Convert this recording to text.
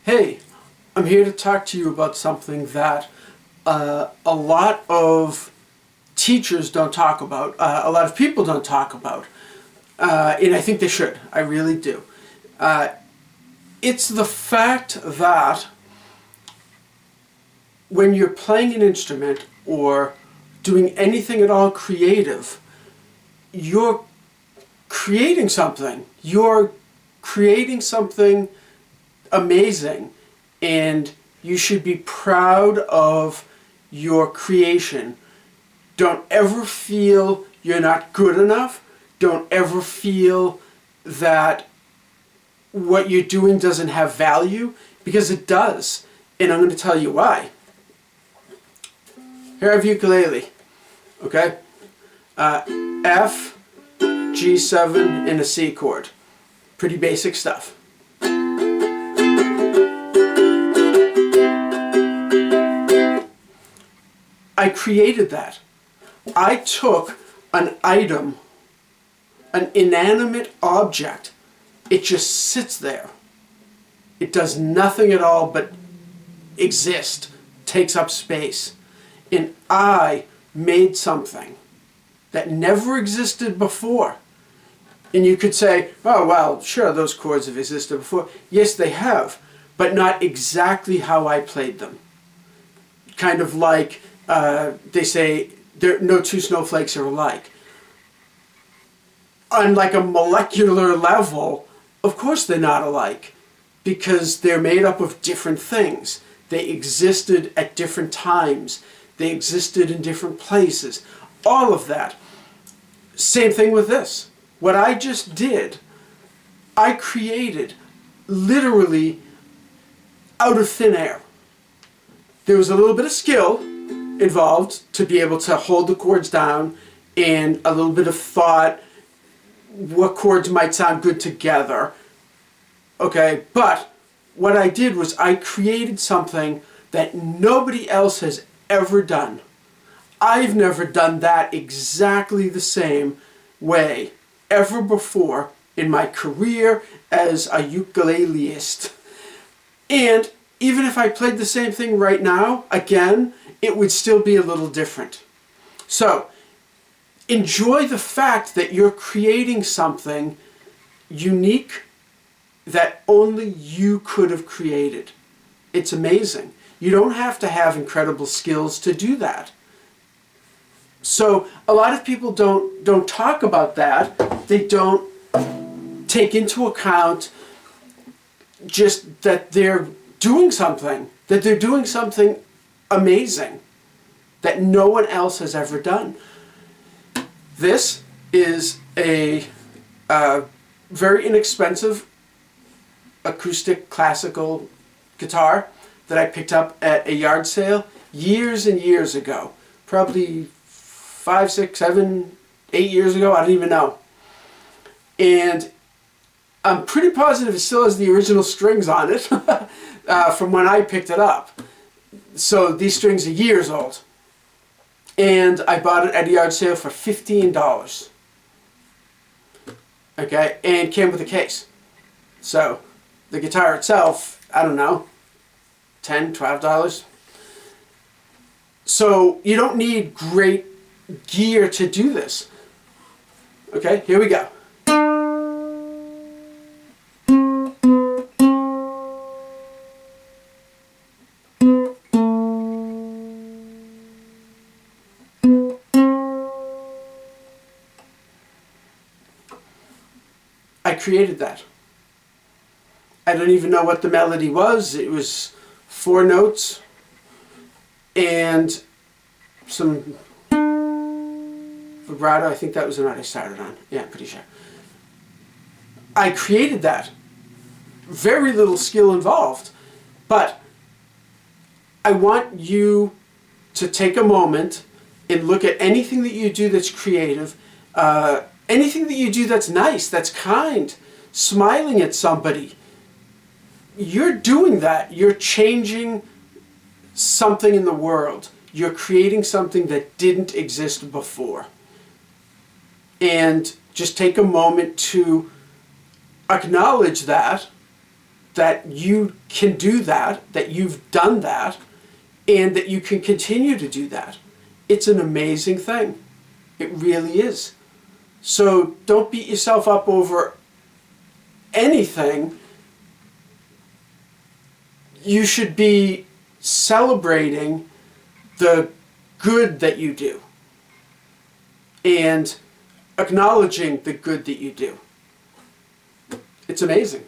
Hey, I'm here to talk to you about something that a lot of teachers don't talk about, a lot of people don't talk about, and I think they should. I really do. It's the fact that when you're playing an instrument or doing anything at all creative, you're creating something. You're creating something amazing, and you should be proud of your creation. Don't ever feel you're not good enough. Don't ever feel that what you're doing doesn't have value, because it does. And I'm going to tell you why. Here I have ukulele. Okay? F, G7, and a C chord. Pretty basic stuff. I created that. I took an item, an inanimate object. It just sits there. It does nothing at all but exist, takes up space. And I made something that never existed before. And you could say, oh, well, sure, those chords have existed before. Yes, they have, but not exactly how I played them. Kind of like they say, no two snowflakes are alike. On like a molecular level, of course they're not alike, because they're made up of different things. They existed at different times. They existed in different places. All of that. Same thing with this. What I just did, I created literally out of thin air. There was a little bit of skill involved to be able to hold the chords down, and a little bit of thought, what chords might sound good together. Okay, but what I did was I created something that nobody else has ever done. I've never done that exactly the same way ever before in my career as a ukuleleist. And even if I played the same thing right now, again, it would still be a little different. So, enjoy the fact that you're creating something unique that only you could have created. It's amazing. You don't have to have incredible skills to do that. So, a lot of people don't talk about that. They don't take into account just that they're doing something amazing that no one else has ever done. This is a very inexpensive acoustic classical guitar that I picked up at a yard sale years and years ago. Probably 5, 6, 7, 8 years ago, I don't even know. And I'm pretty positive it still has the original strings on it from when I picked it up. So these strings are years old. And I bought it at a yard sale for $15. Okay, and came with a case. So the guitar itself, I don't know, $10, $12. So you don't need great gear to do this. Okay, here we go. I created that. I don't even know what the melody was. It was 4 notes and some vibrato. I think that was the note I started on. Yeah, I'm pretty sure. I created that. Very little skill involved. But I want you to take a moment and look at anything that you do that's creative, anything that you do that's nice, that's kind, smiling at somebody. You're doing that. You're changing something in the world. You're creating something that didn't exist before. And just take a moment to acknowledge that that you can do that, that you've done that, and that you can continue to do that. It's an amazing thing. It really is. So don't beat yourself up over anything. You should be celebrating the good that you do and acknowledging the good that you do. It's amazing.